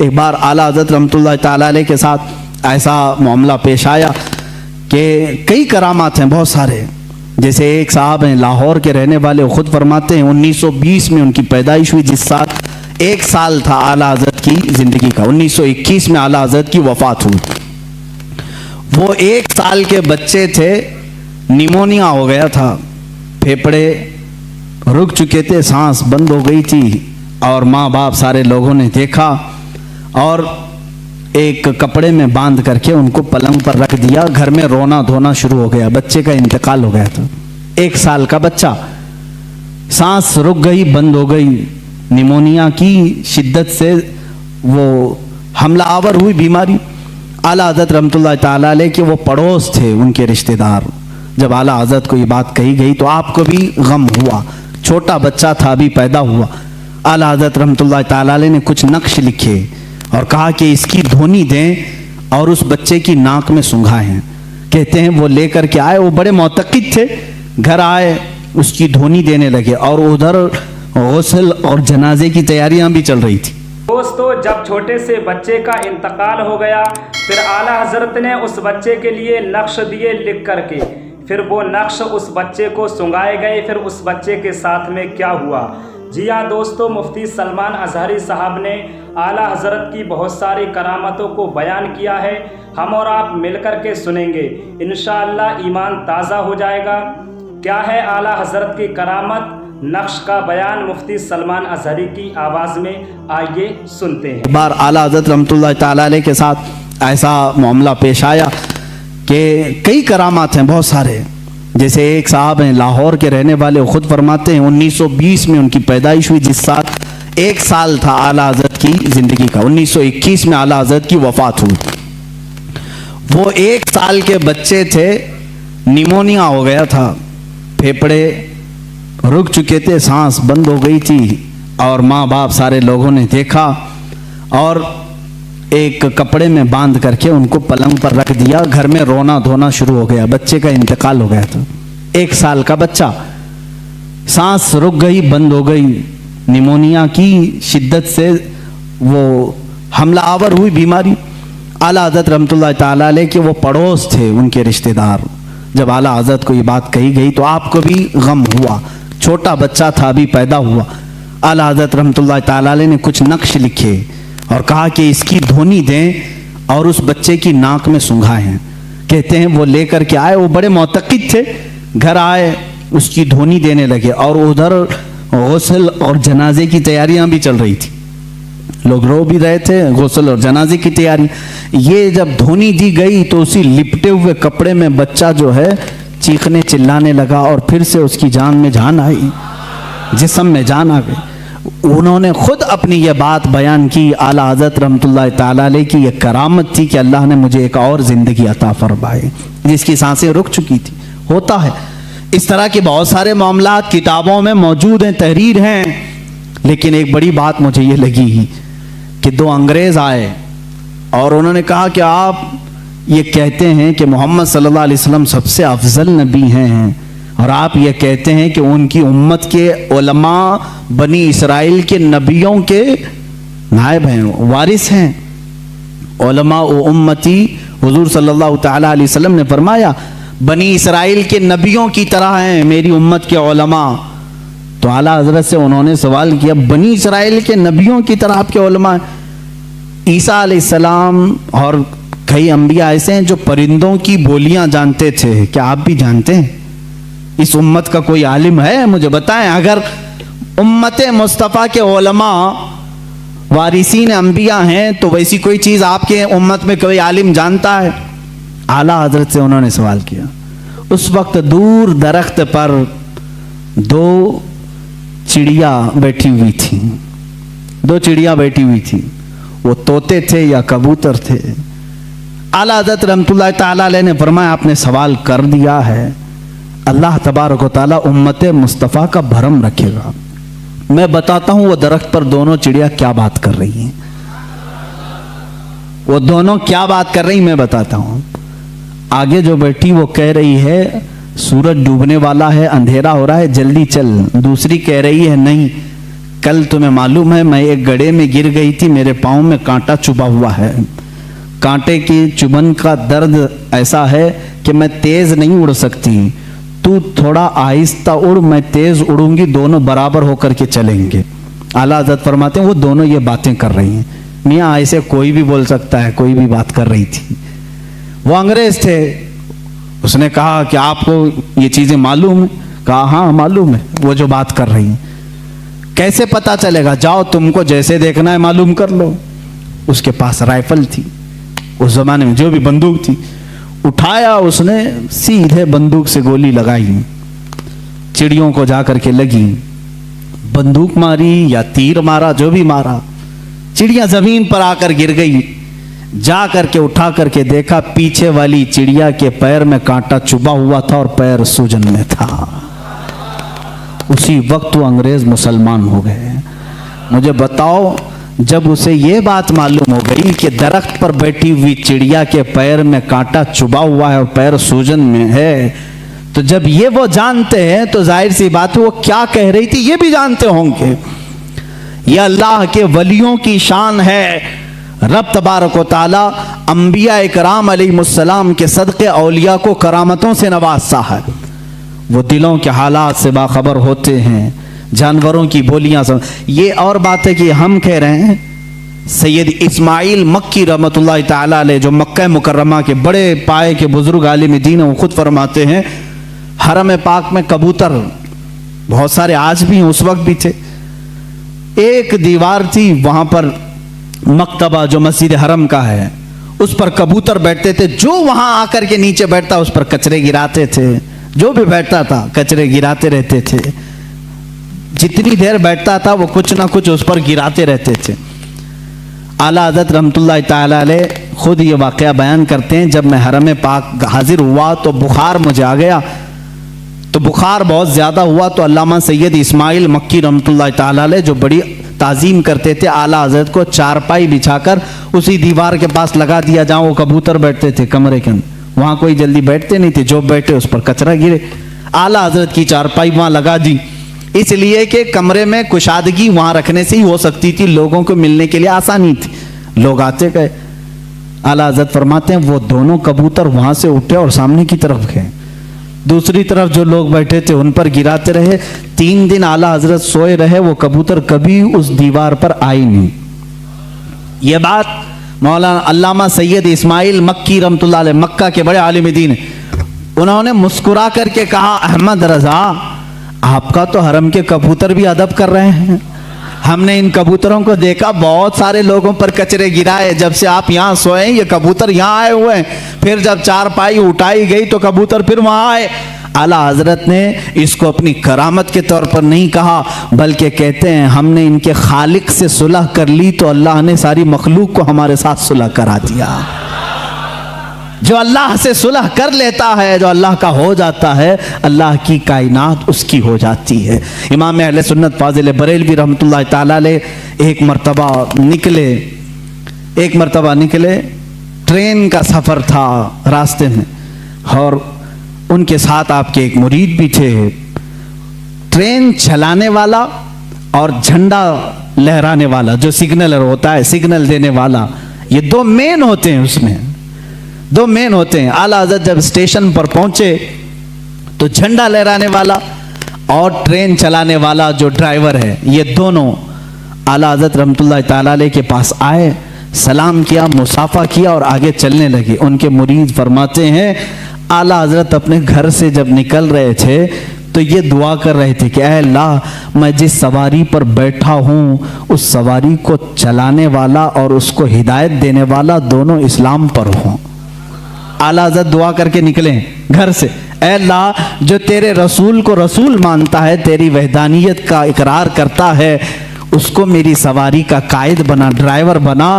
एक बार आला हज़रत रहमतुल्लाह ताला अलैह के साथ ऐसा मामला पेश आया कि कई करामात हैं बहुत सारे। जैसे एक साहब हैं लाहौर के रहने वाले, ख़ुद फरमाते हैं 1920 में उनकी पैदाइश हुई, जिस साल 1 साल था आला हज़रत की ज़िंदगी का। 1921 में आला हज़रत की वफ़ात हुई। वो 1 साल के बच्चे थे, निमोनिया हो गया था, फेफड़े रुक चुके थे, सांस बंद हो गई थी। और माँ बाप सारे लोगों ने देखा और एक कपड़े में बांध करके उनको पलंग पर रख दिया। घर में रोना धोना शुरू हो गया, बच्चे का इंतकाल हो गया था। 1 साल का बच्चा, सांस रुक गई, बंद हो गई, निमोनिया की शिद्दत से वो हमला आवर हुई बीमारी। आला हज़रत रहमतुल्लाह ताला अलैह के वो पड़ोस थे, उनके रिश्तेदार। जब आला हज़रत को ये बात कही गई तो आपको भी गम हुआ, छोटा बच्चा था, अभी पैदा हुआ। आला हज़रत रहमतुल्लाह ताला अलैह ने कुछ नक्श लिखे और कहा कि इसकी धोनी दें और उस बच्चे की नाक में सुंघाएं। कहते हैं वो लेकर के आए, वो बड़े मोतक़िद थे, घर आए, उसकी धोनी देने लगे और उधर गुस्ल और जनाजे की तैयारियां भी चल रही थी। दोस्तों, जब छोटे से बच्चे का इंतकाल हो गया, फिर आला हज़रत ने उस बच्चे के लिए नक्श दिए लिख करके, फिर वो नक्श उस बच्चे को सुंघाए गए। फिर उस बच्चे के साथ में क्या हुआ? जी हाँ दोस्तों, मुफ्ती सलमान अज़हरी साहब ने आला हज़रत की बहुत सारी करामतों को बयान किया है। हम और आप मिलकर के सुनेंगे, इंशाअल्लाह ईमान ताज़ा हो जाएगा। क्या है आला हज़रत की करामत? नक्श का बयान मुफ्ती सलमान अज़हरी की आवाज़ में, आइए सुनते हैं। एक बार आला हज़रत रहमतुल्लाह ताला अलैह के साथ ऐसा मामला पेश आया कि कई करामात हैं बहुत सारे। जैसे एक साहब हैं लाहौर के रहने वाले, ख़ुद फरमाते हैं 1920 में उनकी पैदाइश हुई, जिस साल 1 साल था आला हज़रत की ज़िंदगी का। 1921 में आला हज़रत की वफ़ात हुई। वो 1 साल के बच्चे थे, निमोनिया हो गया था, फेफड़े रुक चुके थे, सांस बंद हो गई थी। और माँ बाप सारे लोगों ने देखा और एक कपड़े में बांध करके उनको पलंग पर रख दिया। घर में रोना धोना शुरू हो गया, बच्चे का इंतकाल हो गया था। 1 साल का बच्चा, सांस रुक गई, बंद हो गई, निमोनिया की शिद्दत से वो हमला आवर हुई बीमारी। आला हज़रत रहमतुल्लाह ताला अलैह के वो पड़ोस थे, उनके रिश्तेदार। जब आला हज़रत को ये बात कही गई तो आपको भी गम हुआ, छोटा बच्चा था, अभी पैदा हुआ। आला हज़रत रहमतुल्लाह ताला अलैह ने कुछ नक्श लिखे और कहा कि इसकी धोनी दें और उस बच्चे की नाक में सुंघाएं। कहते हैं वो लेकर के आए, वो बड़े मोतक़िद थे, घर आए, उसकी धोनी देने लगे और उधर गुस्ल और जनाजे की तैयारियां भी चल रही थी। लोग रो भी रहे थे, गुस्ल और जनाजे की तैयारी। ये जब धोनी दी गई तो उसी लिपटे हुए कपड़े में बच्चा जो है चीखने चिल्लाने लगा और फिर से उसकी जान में जान आई, जिस्म में जान आ गई। उन्होंने खुद अपनी ये बात बयान की। आला हज़रत रहमतुल्लाह ताला अलैह की ये करामत थी कि अल्लाह ने मुझे एक और ज़िंदगी अता फरमाई, जिसकी सांसें रुक चुकी थी। होता है इस तरह के बहुत सारे मामलात किताबों में मौजूद हैं, तहरीर हैं। लेकिन एक बड़ी बात मुझे ये लगी कि 2 अंग्रेज़ आए और उन्होंने कहा कि आप ये कहते हैं कि मोहम्मद सल्लल्लाहु अलैहि वसल्लम सबसे अफजल नबी हैं और आप ये कहते हैं कि उनकी उम्मत के उलमा बनी इसराइल के नबियों के नायब हैं, वारिस हैं। उलमा व उम्मती, हुजूर सल्लल्लाहु ताला अलैहि वसल्लम ने फरमाया बनी इसराइल के नबियों की तरह हैं मेरी उम्मत के उलमा। तो आला हज़रत से उन्होंने सवाल किया, बनी इसराइल के नबियों की तरह आपके उलमा? ईसा अलैहिस्सलाम और कई अंबिया ऐसे हैं जो परिंदों की बोलियां जानते थे, क्या आप भी जानते हैं? इस उम्मत का कोई आलिम है? मुझे बताएं। अगर उम्मत मुस्तफ़ा के उलमा वारिसीन अंबिया हैं तो वैसी कोई चीज़ आपके उम्मत में कोई आलिम जानता है? आला हज़रत से उन्होंने सवाल किया। उस वक्त दूर दरख्त पर 2 चिड़िया बैठी हुई थी। 2 चिड़िया बैठी हुई थी, वो तोते थे या कबूतर थे। आला हज़रत रहमतुल्लाह ताला अलैह ने फरमाया आपने सवाल कर दिया है, अल्लाह तबारक व तआला उम्मत मुस्तफ़ा का भरम रखेगा। मैं बताता हूँ वो दरख्त पर दोनों चिड़िया क्या बात कर रही हैं। वो दोनों क्या बात कर रही मैं बताता हूँ। आगे जो बैठी वो कह रही है सूरज डूबने वाला है, अंधेरा हो रहा है, जल्दी चल। दूसरी कह रही है नहीं, कल तुम्हें मालूम है मैं एक गड्ढे में गिर गई थी, मेरे पाँव में कांटा चुभा हुआ है। कांटे की चुभन का दर्द ऐसा है कि मैं तेज नहीं उड़ सकती, तू थोड़ा आहिस्ता उड़, मैं तेज उड़ूंगी, दोनों बराबर होकर के चलेंगे। आला हज़रत फरमाते हैं वो दोनों ये बातें कर रही हैं। मियाँ ऐसे कोई भी बोल सकता है, कोई भी बात कर रही थी। वो अंग्रेज थे, उसने कहा कि आपको ये चीजें मालूम है? कहा हाँ मालूम है वो जो बात कर रही हैं। कैसे पता चलेगा? जाओ तुमको जैसे देखना है मालूम कर लो। उसके पास राइफल थी, उस जमाने में जो भी बंदूक थी, उठाया उसने, सीधे बंदूक से गोली लगाई, चिड़ियों को जा करके लगी। बंदूक मारी या तीर मारा, जो भी मारा, चिड़िया जमीन पर आकर गिर गई। जा करके उठा करके देखा, पीछे वाली चिड़िया के पैर में कांटा चुभा हुआ था और पैर सूजन में था। उसी वक्त वो अंग्रेज मुसलमान हो गए। मुझे बताओ, जब उसे ये बात मालूम हो गई कि दरख्त पर बैठी हुई चिड़िया के पैर में कांटा चुभा हुआ है और पैर सूजन में है, तो जब ये वो जानते हैं तो जाहिर सी बात है वो क्या कह रही थी ये भी जानते होंगे। ये अल्लाह के वलियों की शान है। रब तबारक व तआला अंबिया इकराम अलैहिमुस्सलाम के सदक़े औलिया को करामतों से नवाज़ता है। वो दिलों के हालात से बाखबर होते हैं, जानवरों की बोलियां सुन। ये और बात है कि हम कह रहे हैं, सैयद इस्माइल मक्की रहमतुल्लाह ताला अलैह जो मक्का मुकर्रमा के बड़े पाए के बुजुर्ग आलिम दीन हैं, वो खुद फरमाते हैं हरम पाक में कबूतर बहुत सारे आज भी हैं, उस वक्त भी थे। एक दीवार थी वहां पर, मकतबा जो मस्जिद हरम का है, उस पर कबूतर बैठते थे। जो वहां आकर के नीचे बैठता उस पर कचरे गिराते थे, जो भी बैठता था कचरे गिराते रहते थे। जितनी देर बैठता था वो कुछ ना कुछ उस पर गिराते रहते थे। आला हज़रत रहमतुल्लाह ताला अलैह खुद ये वाक़या बयान करते हैं, जब मैं हरम पाक हाजिर हुआ तो बुखार मुझे आ गया। तो बुखार बहुत ज़्यादा हुआ तो अल्लामा सैयद इस्माइल मक्की रहमतुल्लाह ताला अलैह जो बड़ी ताज़ीम करते थे, आला हज़रत को चारपाई बिछाकर उसी दीवार के पास लगा दिया जहाँ वो कबूतर बैठते थे कमरे के अंदर। वहाँ कोई जल्दी बैठते नहीं थे, जो बैठे उस पर कचरा गिरे। आला हज़रत की चारपाई वहाँ लगा दी, इसलिए कि कमरे में कुशादगी वहाँ रखने से ही हो सकती थी, लोगों को मिलने के लिए आसानी थी, लोग आते गए। आला हज़रत फरमाते हैं वो दोनों कबूतर वहाँ से उठे और सामने की तरफ गए। दूसरी तरफ जो लोग बैठे थे उन पर गिराते रहे। 3 दिन आला हज़रत सोए रहे, वो कबूतर कभी उस दीवार पर आई नहीं। ये बात मौलाना अल्लामा सैयद इस्माइल मक्की रहमतुल्लाह अलैह मक्का के बड़े आलिम दीन, उन्होंने मुस्कुरा करके कहा, अहमद रजा आपका तो हरम के कबूतर भी अदब कर रहे हैं। हमने इन कबूतरों को देखा, बहुत सारे लोगों पर कचरे गिराए, जब से आप यहाँ सोए ये कबूतर यहाँ आए हुए हैं। फिर जब चारपाई उठाई गई तो कबूतर फिर वहाँ आए। आला हज़रत ने इसको अपनी करामत के तौर पर नहीं कहा, बल्कि कहते हैं हमने इनके खालिक से सुलह कर ली तो अल्लाह ने सारी मखलूक को हमारे साथ सुलह करा दिया। जो अल्लाह से सुलह कर लेता है, जो अल्लाह का हो जाता है, अल्लाह की कायनात उसकी हो जाती है। इमाम अहले सुन्नत फाजिल बरेलवी रहमतुल्लाह ताला अलैह एक मरतबा निकले, ट्रेन का सफ़र था रास्ते में, और उनके साथ आपके एक मुरीद भी थे। ट्रेन चलाने वाला और झंडा लहराने वाला, जो सिग्नलर होता है, सिग्नल देने वाला, ये 2 मेन होते हैं, उसमें 2 मेन होते हैं। आला हज़रत जब स्टेशन पर पहुंचे तो झंडा लहराने वाला और ट्रेन चलाने वाला जो ड्राइवर है, ये दोनों आला हज़रत रहमतुल्लाह ताला अलैह के पास आए, सलाम किया, मुसाफा किया और आगे चलने लगे। उनके मुरीद फरमाते हैं आला हज़रत अपने घर से जब निकल रहे थे तो ये दुआ कर रहे थे कि ऐ अल्लाह मैं जिस सवारी पर बैठा हूँ उस सवारी को चलाने वाला और उसको हिदायत देने वाला दोनों इस्लाम पर हों। आला हज़रत दुआ करके निकले घर से, ऐ अल्लाह जो तेरे रसूल को रसूल मानता है, तेरी वहदानियत का इकरार करता है, उसको मेरी सवारी का कायद बना, ड्राइवर बना,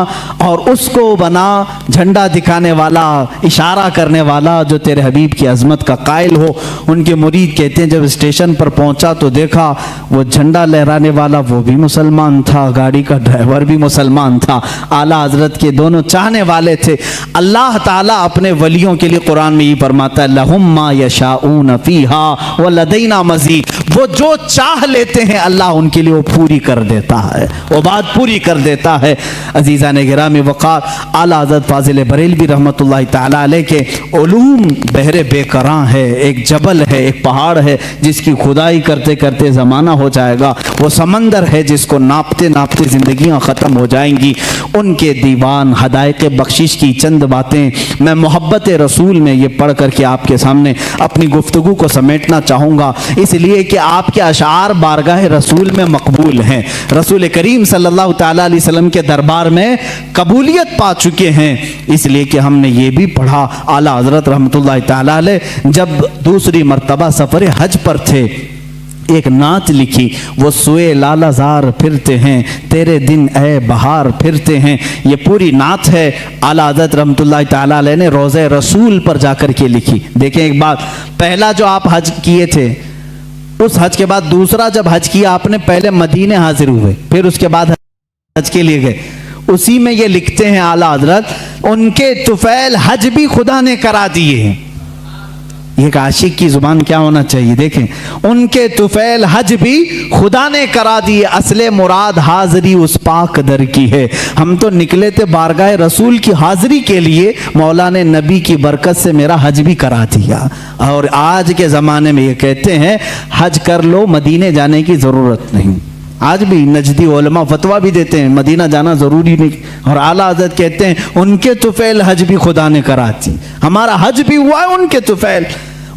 और उसको बना झंडा दिखाने वाला, इशारा करने वाला, जो तेरे हबीब की अजमत का कायल हो। उनके मुरीद कहते हैं जब स्टेशन पर पहुंचा तो देखा वो झंडा लहराने वाला वो भी मुसलमान था, गाड़ी का ड्राइवर भी मुसलमान था। आला हजरत के दोनों चाहने वाले थे। अल्लाह ताला अपने वलियों के लिए कुरान में ये फरमाता है, लहुम मा यशाऊन फीहा व लदैना मजीद। वो जो चाह लेते हैं अल्लाह उनके लिए वो पूरी कर देता है, वो बात पूरी कर देता है। अजीज़ान गिरामी वक़ार, आला हज़रत फ़ाज़िल बरेलवी रहमतुल्लाहि ताला अलैह के उलूम बहरे बेकरां है, एक जबल है, एक पहाड़ है जिसकी खुदाई करते करते ज़माना हो जाएगा। वो समंदर है जिसको नापते नापते ज़िंदगियाँ ख़त्म हो जाएंगी। उनके दीवान हदायक़ बख्शिश की चंद बातें मैं मोहब्बत रसूल में ये पढ़ करके आपके सामने अपनी गुफ्तगू को समेटना चाहूँगा, इसलिए कि आपके अशार बारगाह रसूल में मकबूल हैं। रसूल करीम सल्लल्लाहु ताला अलैहि वसल्लम के दरबार में कबूलियत पा चुके हैं। इसलिए कि हमने ये भी पढ़ा, आला हज़रत रहमतुल्लाहि ताला अलैह जब दूसरी मर्तबा सफ़र हज पर थे, एक नात लिखी, वो सुए लालाजार फिरते हैं, तेरे दिन ए बहार फिरते हैं। ये पूरी नात है, आला हज़रत रहमतुल्लाहि ताला अलैह ने रोज़े रसूल पर जाकर के लिखी। देखें एक बात, पहला जो आप हज किए थे, उस हज के बाद दूसरा जब हज किया आपने, पहले मदीने हाजिर हुए, फिर उसके बाद हज के लिए गए। उसी में ये लिखते हैं आला हज़रत, उनके तुफैल हज भी खुदा ने करा दिए हैं। एक आशिक की जुबान क्या होना चाहिए, देखें, उनके तुफैल हज भी खुदा ने करा दिए, असले मुराद हाजिरी उस पाक दर की है। हम तो निकले थे बारगाह रसूल की हाजिरी के लिए, मौला ने नबी की बरकत से मेरा हज भी करा दिया। और आज के ज़माने में ये कहते हैं हज कर लो, मदीने जाने की ज़रूरत नहीं। आज भी नजदी उलमा फतवा भी देते हैं मदीना जाना ज़रूरी नहीं। और आला हज़रत कहते हैं उनके तुफैल हज भी खुदा ने करा दी, हमारा हज भी हुआ है उनके तुफैल।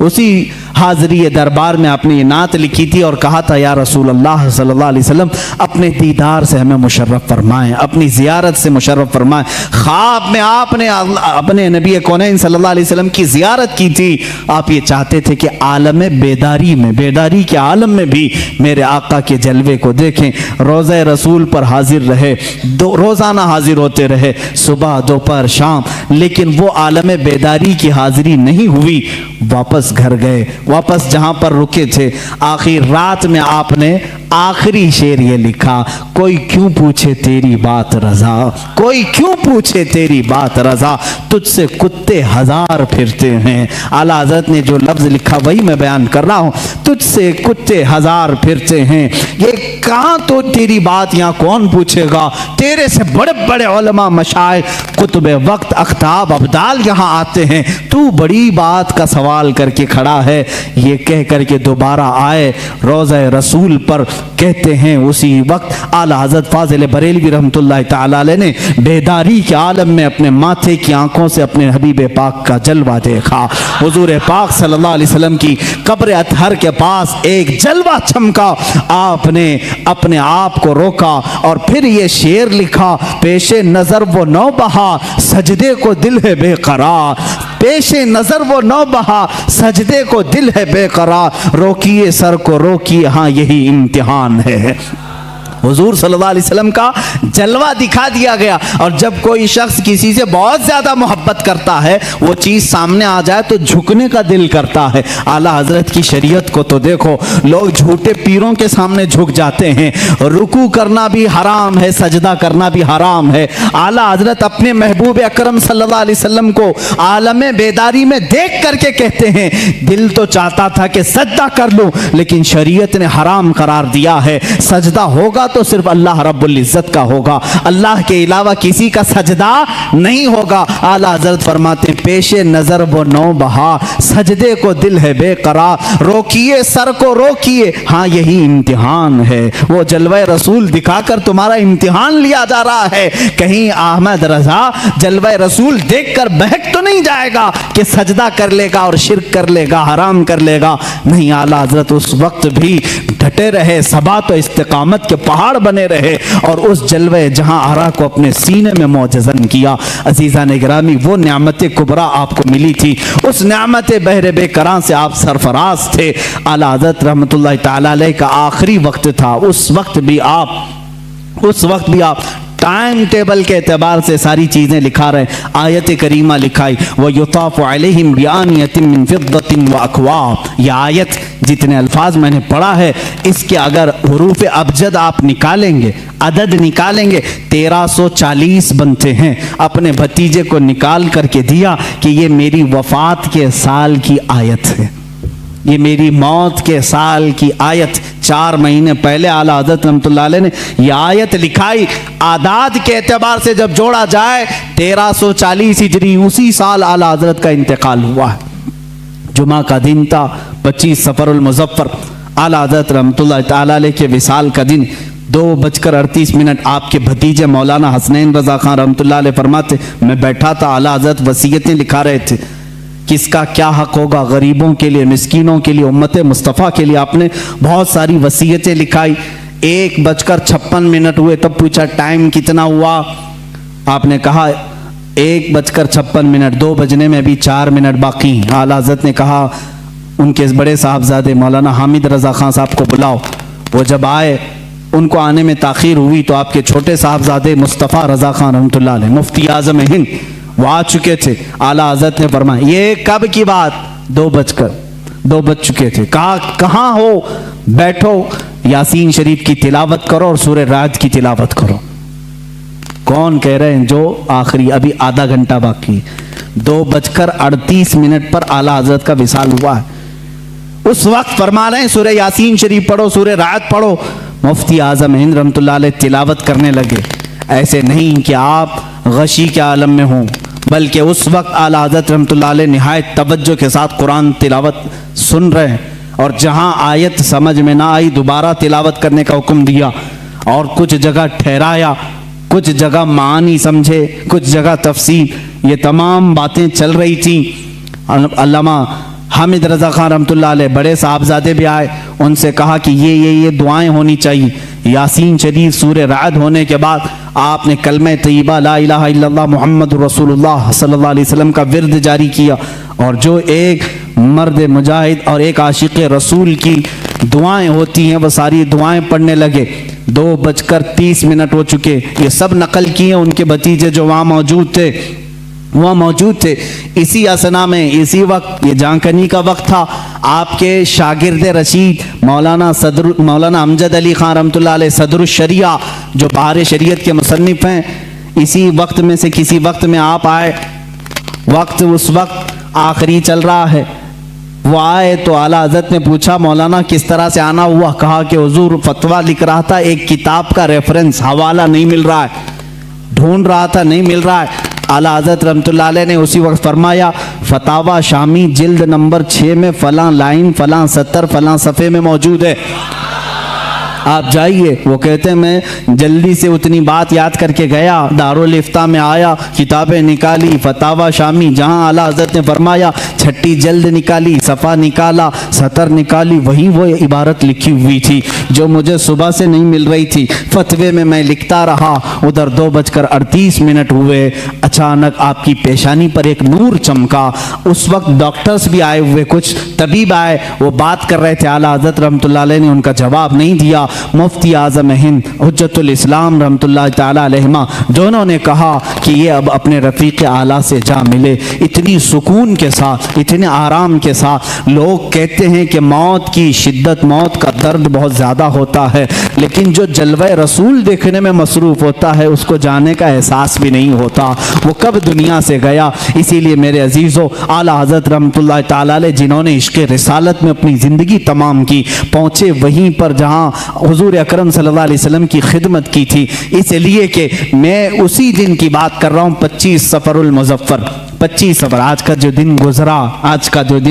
उसी हाज़री दरबार में आपने ये नात लिखी थी और कहा था, या रसूल अल्लाह सल्लल्लाहु अलैहि वसल्लम अपने दीदार से हमें मुशर्रफ फरमाएं, अपनी ज़ियारत से मुशर्रफ फरमाएं। ख्वाब में आपने अपने नबी कौनैन सल्लल्लाहु अलैहि वसल्लम की ज़ियारत की थी। आप ये चाहते थे कि आलम बेदारी में, बेदारी के आलम में भी मेरे आका के जलवे को देखें। रोज़े रसूल पर हाजिर रहे, रोज़ाना हाजिर होते रहे, सुबह दोपहर शाम, लेकिन वो आलम बेदारी की हाजिरी नहीं हुई। वापस घर गए, वापस जहां पर रुके थे, आखिर रात में आपने आखिरी शेर ये लिखा, कोई क्यों पूछे तेरी बात रजा, कोई क्यों पूछे तेरी बात रजा, तुझसे कुत्ते हजार फिरते हैं। आला हज़रत ने जो लफ्ज़ लिखा वही मैं बयान कर रहा हूँ, तुझसे कुत्ते हजार फिरते हैं। ये कहाँ तो तेरी बात यहाँ कौन पूछेगा, तेरे से बड़े बड़े उलमा मशाइख कुतुब वक्त अख्ताब अब्दाल यहाँ आते हैं, तू बड़ी बात का सवाल करके खड़ा है। ये कह करके दोबारा आए रोज़े रसूल पर। कहते हैं उसी वक्त आला हज़रत फ़ाज़िल बरेलवी रहमतुल्लाहि ताला अलैह ने बेदारी के आलम में अपने माथे की आंखों से अपने हबीब पाक का जलवा देखा। हुज़ूर पाक सल्लल्लाहु अलैहि वसल्लम की कब्र अतहर के पास एक जलवा चमका। आपने अपने आप को रोका और फिर ये शेर लिखा, पेशे नज़र वो नौ बहा, सजदे को दिल है बेकरार, पेशे नज़र वो नौ बहा, सजदे को दिल है बेकरार, रोकिए सर को रोकिए, हाँ यही इम्तिहान है। हुजूर सल्लल्लाहु अलैहि वसल्लम का जलवा दिखा दिया गया। और जब कोई शख्स किसी से बहुत ज़्यादा मोहब्बत करता है, वो चीज़ सामने आ जाए तो झुकने का दिल करता है। आला हज़रत की शरीयत को तो देखो, लोग झूठे पीरों के सामने झुक जाते हैं। रुकू करना भी हराम है, सजदा करना भी हराम है। आला हज़रत अपने महबूब अकरम सल्लल्लाहु अलैहि वसल्लम को आलम बेदारी में देख करके कहते हैं, दिल तो चाहता था कि सजदा कर लूँ, लेकिन शरीयत ने हराम करार दिया है। सजदा होगा तो सिर्फ अल्लाह रब्बुल इज्जत का होगा, अल्लाह के अलावा किसी का सजदा नहीं होगा। आला हज़रत फरमाते हैं, पेशे नज़र वो नौ बहा, सजदे को दिल है बेकरार, रोकिए सर को रोकिए, हाँ यही इम्तिहान है। वो जलवा रसूल दिखाकर तुम्हारा इम्तिहान लिया जा रहा है। कहीं अहमद रजा जलवा रसूल देखकर बहक तो नहीं जाएगा कि सजदा कर लेगा और शिर्क कर लेगा, हराम कर लेगा। नहीं, आला हज़रत उस वक्त भी डटे रहे, सबात और इस्तिकामत के पहाड़ बने रहे और उस जलवे जहां आरा को अपने सीने में मौजज़न किया। अजीज़ान गिरामी, वो नेमत कुबरा आपको मिली थी, उस नेमत बहरे बेकरां से आप सरफराज थे। आला हज़रत रहमतुल्लाहि ताला अलैह का आखिरी वक्त था, उस वक्त भी आप उस वक्त भी आप टाइम टेबल के एतबार से सारी चीज़ें लिखा रहे। आयत करीमा लिखाई व युताफ़ु अलैहिम बिआनियतिन मिन फिद्दतिन व अक्वाब। यह आयत जितने अल्फाज मैंने पढ़ा है, इसके अगर हुरूफ अबजद आप निकालेंगे, अदद निकालेंगे, 1340 बनते हैं। अपने भतीजे को निकाल करके दिया कि ये मेरी वफ़ात के साल की आयत है, ये मेरी मौत के साल की आयत। 4 महीने पहले आला हज़रत रहमतुल्लाह अलैह ने यह आयत लिखाई। आदाद के एतबार से जब जोड़ा जाए 1340 हिजरी, उसी साल आला हज़रत का इंतकाल हुआ है। जुमा का दिन था, 25 सफ़रुल मुज़फ़्फ़र। आला हज़रत रहमतुल्लाह तआला अलैह के विसाल का दिन 2:38 आपके भतीजे मौलाना हसनैन रज़ा खान रहमतुल्लाह अलैह फरमाते, मैं बैठा था, आला हज़रत वसीयतें लिखा रहे थे, किसका क्या हक होगा, गरीबों के लिए, मिस्कीनों के लिए, उम्मत मुस्तफ़ा के लिए। आपने बहुत सारी वसीयतें लिखाई। 1:56 हुए, तब पूछा टाइम कितना हुआ? आपने कहा 1:56, 2 बजने में अभी 4 मिनट बाकी। आला हज़रत ने कहा उनके बड़े साहबजादे मौलाना हामिद रज़ा खान साहब को बुलाओ। वो जब आए, उनको आने में ताख़ीर हुई तो आपके छोटे साहबजादे मुस्तफ़ा रज़ा खान रहमतुल्लाह अलैह, मुफ्ती आज़म हिंद, वो आ चुके थे। आला हज़रत ने फरमाया ये कब की बात? 2 बज चुके थे। कहा कहाँ हो? बैठो, यासीन शरीफ की तिलावत करो और सूरह राद की तिलावत करो। कौन कह रहे हैं? जो आखिरी, अभी आधा घंटा बाकी। 2:38 पर आला हज़रत का विसाल हुआ है। उस वक्त फरमा रहे हैं सूरह यासीन शरीफ पढ़ो, सूरह राद पढ़ो। मुफ्ती आज़म हिंद रहमतुल्लाह अलैह तिलावत करने लगे। ऐसे नहीं कि आप गशी के आलम में हों, बल्कि उस वक्त आला हज़रत रहमतुल्लाह अलैह निहायत तवज्जो के साथ कुरान तिलावत सुन रहे हैं। और जहाँ आयत समझ में ना आई, दोबारा तिलावत करने का हुक्म दिया और कुछ जगह ठहराया, कुछ जगह मानी समझे, कुछ जगह तफसीर। ये तमाम बातें चल रही थी। अल्लामा हामिद रज़ा खान रहमतुल्लाह अलैह, बड़े साहबजादे भी आए, उनसे कहा कि ये दुआएं होनी चाहिए। यासीन शरीफ, सूरह राद होने के बाद आपने कलमे तय्यबा ला इलाहा इल्लल्लाह मुहम्मदुर रसूलुल्लाह सल्लल्लाहु अलैहि वसल्लम का विर्द जारी किया। और जो एक मर्द मुजाहिद और एक आशिक़ रसूल की दुआएं होती हैं, वो सारी दुआएं पढ़ने लगे। 2:30 हो चुके। ये सब नकल किए उनके भतीजे जो वहाँ मौजूद थे। इसी असना में, इसी वक्त, ये जानकनी का वक्त था, आपके शागिर्द रशीद मौलाना अमजद अली खान रहमतुल्लाह अलैह सदरुश शरिया, जो बहार शरीयत के मुसन्निफ हैं, इसी वक्त में से किसी वक्त में आप आए। वक्त उस वक्त आखिरी चल रहा है। वो आए तो आला हज़रत ने पूछा मौलाना किस तरह से आना हुआ? कहा कि हुजूर फतवा लिख रहा था, एक किताब का रेफरेंस, हवाला नहीं मिल रहा है, ढूंढ रहा था, नहीं मिल रहा है। आला हज़रत रहमतुल्लाह अलैह ने उसी वक्त फरमाया फतावा शामी जिल्द नंबर 6 में फलां लाइन, फलां सतर, फलां सफ़े में मौजूद है, आप जाइए। वो कहते हैं मैं जल्दी से उतनी बात याद करके गया, दारुल इफ्ता में आया, किताबें निकाली, फतावा शामी, जहाँ आला हज़रत ने फरमाया 6ठी जल्द निकाली, सफ़ा निकाला, सतर निकाली, वहीं वो इबारत लिखी हुई थी जो मुझे सुबह से नहीं मिल रही थी। फतवे में मैं लिखता रहा। उधर 2:38 हुए, अचानक आपकी पेशानी पर एक नूर चमका। उस वक्त डॉक्टर्स भी आए हुए, कुछ तबीब आए, वो बात कर रहे थे। आला हज़रत रहमतुल्लाह अलैह ने उनका जवाब नहीं दिया। मुफ्ती आज़म हिंद हुज्जतुल इस्लाम रहमतुल्लाह तआला अलैहिमा, दोनों ने कहा कि ये अब अपने रफ़ीक़ आला से जा मिले। इतनी सुकून के साथ, इतने आराम के साथ। लोग कहते हैं कि मौत की शिद्दत, मौत का दर्द बहुत ज़्यादा होता है, लेकिन जो जलवा रसूल देखने में मसरूफ़ होता है उसको जाने का एहसास भी नहीं होता वो कब दुनिया से गया। इसीलिए मेरे अजीज़ों, आला हज़रत रहमतुल्लाह तआला अलैह जिन्होंने इश्क़ रिसालत में अपनी ज़िंदगी तमाम की, पहुँचे वहीं पर जहाँ हुज़ूर अकरम सल्लल्लाहु अलैहि वसल्लम की खिदमत की थी। इसलिए कि मैं उसी दिन की बात कर रहा हूँ, 25 सफ़रुल मुज़फ़्फ़र, 25 सफ़र, आज का जो दिन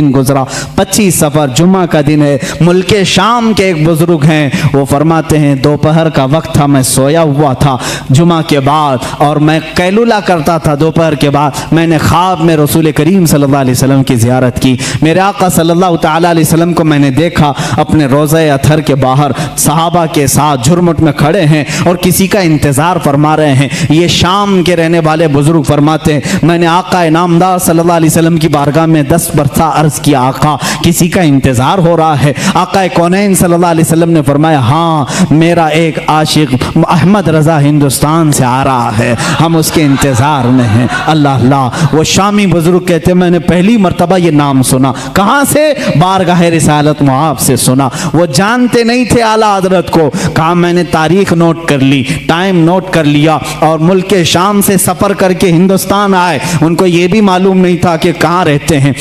गुजरा 25 सफ़र जुम्मा का दिन है। मुल्के शाम के एक बुजुर्ग हैं, वो फरमाते हैं दोपहर का वक्त था, मैं सोया हुआ था जुम्मा के बाद, और मैं कैलुला करता था दोपहर के बाद। मैंने ख्वाब में रसूल करीम सल्लल्लाहु अलैहि वसल्लम की ज़ियारत की। मेरे आका सल्लल्लाहु तआला अलैहि वसल्लम को मैंने देखा अपने रोज़े अथर के बाहर सहाबा के साथ झुरमुट में खड़े हैं और किसी का इंतज़ार फरमा रहे हैं। ये शाम के रहने वाले बुजुर्ग फरमाते हैं, मैंने आका नामदार सल्लल्लाहु अलैहि वसल्लम की बारगाह में 10 बरसा अर्ज़ किया, आका किसी का इंतज़ार हो रहा है। आका कौनैन सल्लल्लाहु अलैहि वसल्लम ने फरमाया, हाँ मेरा एक आशिक अहमद रज़ा हिंदुस्तान से आ रहा है, हम उसके इंतज़ार में हैं। अल्लाह अल्लाह। वो शामी बुजुर्ग कहते हैं मैंने पहली मर्तबा ये नाम सुना। कहाँ से? बारगाह रिसालत मुआब से सुना। वो जानते नहीं थे आला हजरत को। कहा मैंने तारीख नोट कर ली, टाइम नोट कर लिया और मुल्क के शाम से सफ़र करके हिंदुस्तान आए। उनको ये भी मालूम नहीं था कि कहाँ रहते हैं।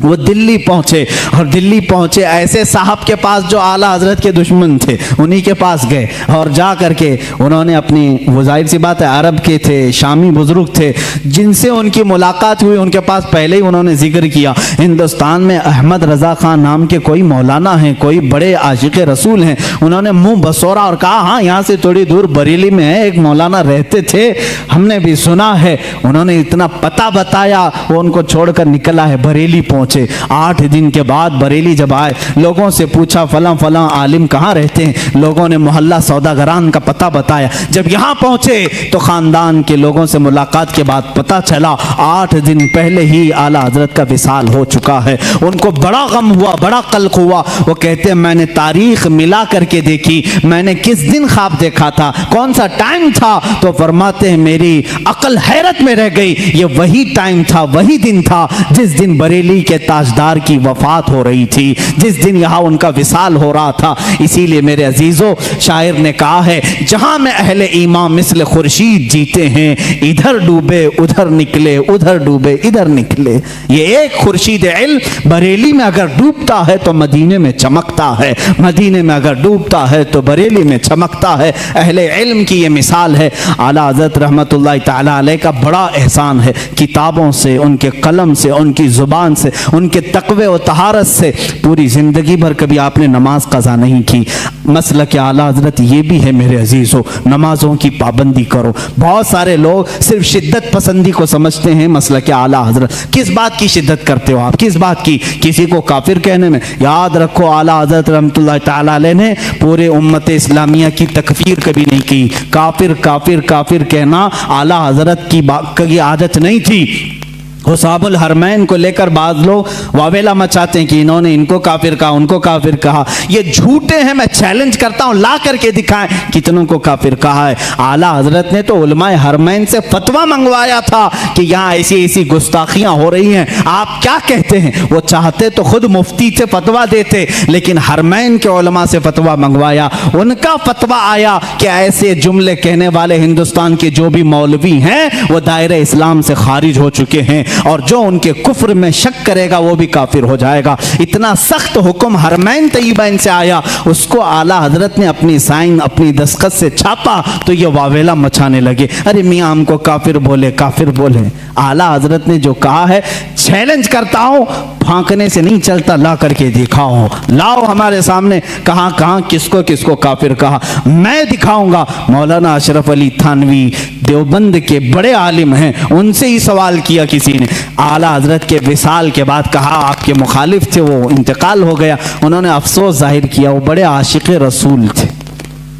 वो दिल्ली पहुँचे और दिल्ली पहुँचे ऐसे साहब के पास जो आला हजरत के दुश्मन थे, उन्हीं के पास गए और जा करके उन्होंने अपनी, वो जाहिर सी बात है अरब के थे, शामी बुजुर्ग थे, जिनसे उनकी मुलाकात हुई उनके पास पहले ही उन्होंने जिक्र किया हिंदुस्तान में अहमद रज़ा खान नाम के कोई मौलाना हैं, कोई बड़े आशिक रसूल हैं। उन्होंने मुंह बसोरा और कहा हाँ यहाँ से थोड़ी दूर बरेली में है, एक मौलाना रहते थे, हमने भी सुना है। उन्होंने इतना पता बताया, वो उनको छोड़कर निकला है, बरेली पहुँचे। 8 दिन के बाद बरेली जब आए, लोगों से पूछा फलां फलां आलिम कहाँ रहते हैं। लोगों ने मोहल्ला सौदागरान का पता बताया। जब यहाँ पहुँचे तो ख़ानदान के लोगों से मुलाकात के बाद पता चला 8 दिन पहले ही आला हजरत का विसाल हो चुका है। उनको बड़ा गम हुआ, बड़ा कल्क हुआ। वो कहते हैं मैंने तारीख मिला करके देखी, मैंने किस दिन ख्वाब देखा था, कौन सा टाइम था। तो फरमाते हैं मेरी अकल हैरत में रह गई। ये वही टाइम था, वही दिन था जिस दिन बरेली के ताजदार की वफात हो रही थी, जिस दिन यहाँ उनका विसाल हो रहा था। इसीलिए मेरे अजीजों, शायर ने कहा है जहां में अहले ईमान मिस्ल खुर्शीद जीते हैं, इधर डूबे उधर निकले, उधर डूबे इधर निकले। ये एक खुर्शीद इल्म बरेली में अगर डूबता है तो मदीने में चमकता है, मदीने में अगर डूबता है तो बरेली में चमकता है। अहले इल्म की ये मिसाल है। आला हज़रत रहमतुल्लाहि तआला अलैह का बड़ा एहसान है, किताबों से, उनके कलम से, उनकी ज़ुबान से, उनके तक़वे और तहारत से पूरी ज़िंदगी भर कभी आपने नमाज कज़ा नहीं की। मसलक आला हज़रत ये भी है मेरे अजीज़ों, नमाज़ों की पाबंदी करो। बहुत सारे लोग सिर्फ शिद्दत पसंदी को समझते हैं मसलक आला हज़रत। किस बात की शिद्दत करते हो आप? किस बात की? किसी को काफिर कहने में? याद रखो आला हज़रत रहमतुल्लाहि तआला अलैह ने पूरे उम्मत इस्लामिया की तकफीर कभी नहीं की। काफिर काफिर काफिर कहना आला हज़रत की आदत नहीं थी। हुसाबुल हरमैन को लेकर बाज लोग वावेला मचाते हैं कि इन्होंने इनको काफिर कहा, उनको काफिर कहा। ये झूठे हैं, मैं चैलेंज करता हूं, ला करके दिखाएं कितनों को काफिर कहा है। आला हजरत ने तो उलमाए हरमैन से फतवा मंगवाया था कि यहाँ ऐसी ऐसी गुस्ताखियां हो रही हैं, आप क्या कहते हैं। वो चाहते तो खुद मुफ्ती से फतवा देते, लेकिन हरमैन के उलमा से फतवा मंगवाया। उनका फतवा आया कि ऐसे जुमले कहने वाले हिंदुस्तान के जो भी मौलवी हैं वो दायरे इस्लाम से खारिज हो चुके हैं और जो उनके कुफ्र में शक करेगा वो भी काफिर हो जाएगा। इतना सख्त हुक्म हरमैन तैयबैन से आया, उसको आला हजरत ने अपनी साइन, अपनी दस्तखत से छापा तो ये वावेला मचाने लगे, अरे मियाँ हमको काफिर बोले, काफिर बोले। आला हजरत ने जो कहा है, चैलेंज करता हूं, फांकने से नहीं चलता, ला करके दिखाओ, लाओ हमारे सामने कहां कहां किसको किसको काफिर कहा, मैं दिखाऊंगा। मौलाना अशरफ अली थानवी देवबंद के बड़े आलिम हैं, उनसे ही सवाल किया किसी ने। आला हजरत के विसाल के बाद कहा आपके मुखालिफ थे, वो इंतकाल हो गया। उन्होंने अफसोस जाहिर किया, वो बड़े आशिक रसूल थे।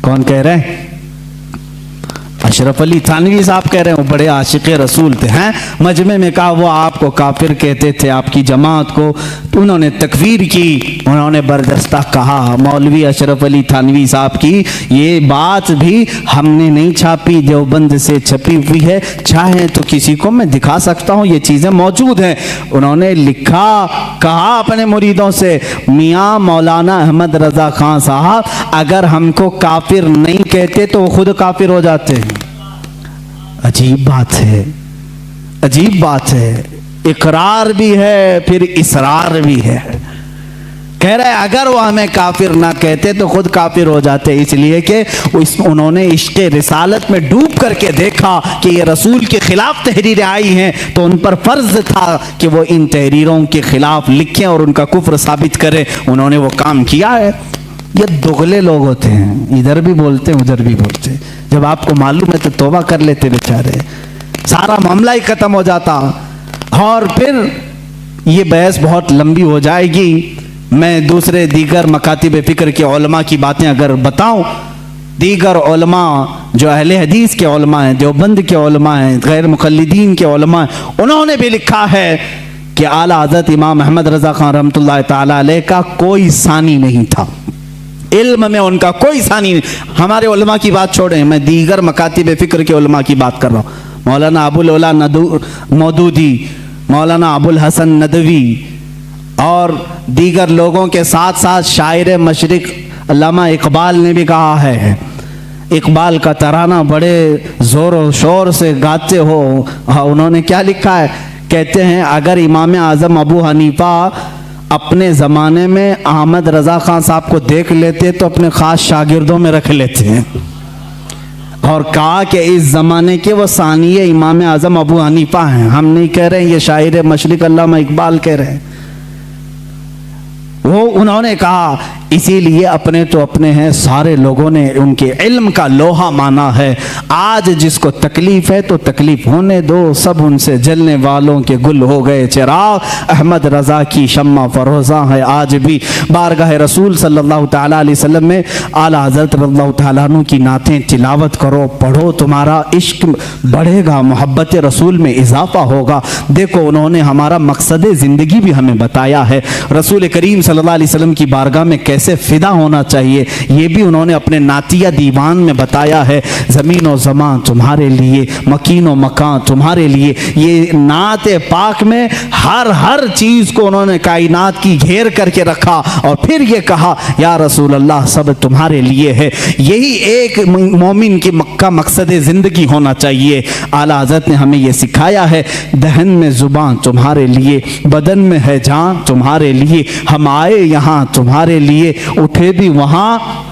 कौन कह रहे हैं? अशरफ अली थानवी साहब कह रहे हैं वो बड़े आशिक रसूल थे। हैं मजमे में कहा वो आपको काफिर कहते थे, आपकी जमात को। तो उन्होंने तकफीर की, उन्होंने बरदस्ता कहा। मौलवी अशरफ अली थानवी साहब की ये बात भी हमने नहीं छापी, देवबंद से छपी हुई है, चाहे तो किसी को मैं दिखा सकता हूँ, ये चीज़ें मौजूद हैं। उन्होंने लिखा, कहा अपने मुरीदों से, मियाँ मौलाना अहमद रज़ा खान साहब अगर हमको काफिर नहीं कहते तो वो खुद काफिर हो जाते हैं। अजीब बात है, अजीब बात है। इकरार भी है फिर इसरार भी है। कह रहे अगर वो हमें काफिर ना कहते तो खुद काफिर हो जाते, इसलिए कि उन्होंने इश्क़ रिसालत में डूब करके देखा कि ये रसूल के खिलाफ तहरीरें आई हैं, तो उन पर फर्ज था कि वो इन तहरीरों के खिलाफ लिखें और उनका कुफ्र साबित करें। उन्होंने वो काम किया है। ये दुगले लोग होते हैं, इधर भी बोलते हैं उधर भी बोलते हैं। जब आपको मालूम है तो तौबा कर लेते बेचारे, सारा मामला ही खत्म हो जाता। और फिर ये बहस बहुत लंबी हो जाएगी। मैं दूसरे दीगर मकातिब फ़िक्र के उलमा की बातें अगर बताऊं, दीगर उलमा जो अहले हदीस के उलमा हैं, देवबंद के उलमा हैं, गैर मुक़ल्लिदीन के उलमा हैं, उन्होंने भी लिखा है कि आला हज़रत इमाम अहमद रज़ा खान रहमतुल्लाह ताला अलैह का कोई सानी नहीं था, इल्म में उनका कोई सानी नहीं। हमारे उलमा की बात छोड़ें, मैं दीगर मकातिब फ़िक्र के उलमा की बात कर रहा हूँ। मौलाना अबुल उला मौदूदी, मौलाना अबुल हसन नदवी और दीगर लोगों के साथ साथ शायर मशरिक अल्लामा इकबाल ने भी कहा है, इकबाल का तराना बड़े ज़ोर और शोर से गाते हो। हाँ, उन्होंने क्या लिखा है, कहते हैं अगर इमाम आज़म अबू हनीफा अपने ज़माने में अहमद रज़ा ख़ान साहब को देख लेते तो अपने ख़ास शागिर्दों में रख लेते हैं, और कहा कि इस ज़माने के वो सानिए इमाम आज़म अबू हनीफा हैं। हम नहीं कह रहे हैं, ये शायर मशरिक अल्लामा इकबाल कह रहे हैं। वो उन्होंने कहा, इसीलिए अपने तो अपने हैं, सारे लोगों ने उनके इल्म का लोहा माना है। आज जिसको तकलीफ है तो तकलीफ होने दो, सब उनसे जलने वालों के गुल हो गए चिराग। अहमद रज़ा की शम्मा फरोज़ा है आज भी। बारगाह रसूल सल्लल्लाहु ताला अलैहि वसल्लम में आला हज़रत रज़ियल्लाहु ताला अन्हु की नातें तिलावत करो, पढ़ो, तुम्हारा इश्क बढ़ेगा, मोहब्बत रसूल में इजाफा होगा। देखो, उन्होंने हमारा मकसद ज़िंदगी भी हमें बताया है। रसूल करीम सल्लल्लाहु अलैहि वसल्लम की बारगाह में कैसे फिदा होना चाहिए, ये भी उन्होंने अपने नातिया दीवान में बताया है। ज़मीन व ज़मान तुम्हारे लिए, मकीन व मकान तुम्हारे लिए। ये नात पाक में हर चीज़ को उन्होंने कायनात की घेर करके रखा और फिर ये कहा, या रसूल अल्लाह सब तुम्हारे लिए है। यही एक मोमिन की मक्का मकसद ज़िंदगी होना चाहिए। आला हज़रत ने हमें ये सिखाया है, दहन में ज़ुबान तुम्हारे लिए, बदन में है जान तुम्हारे लिए। हम आए यहाँ तुम्हारे लिए, उठे भी वहाँ।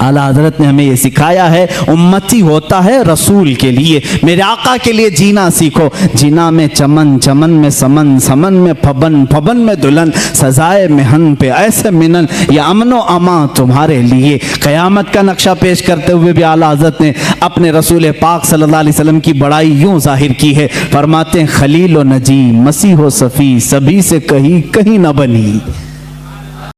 आला हज़रत ने हमें ये सिखाया है, उम्मती होता है रसूल के लिए, मेरे आका के लिए जीना सीखो। जीना में चमन, चमन में समन, समन में फबन, फबन में दुल्हन, सजाए मेहन पे ऐसे मिनन, या अमनो अमा तुम्हारे लिए। क़यामत का नक्शा पेश करते हुए भी आला हज़रत ने अपने रसूल पाक सल्लल्लाहु अलैहि वसल्लम की बड़ाई यूँ ज़ाहिर की है। फरमाते हैं, खलील व नजी, मसीह व सफ़ी, सभी से कहीं कहीं न बनी।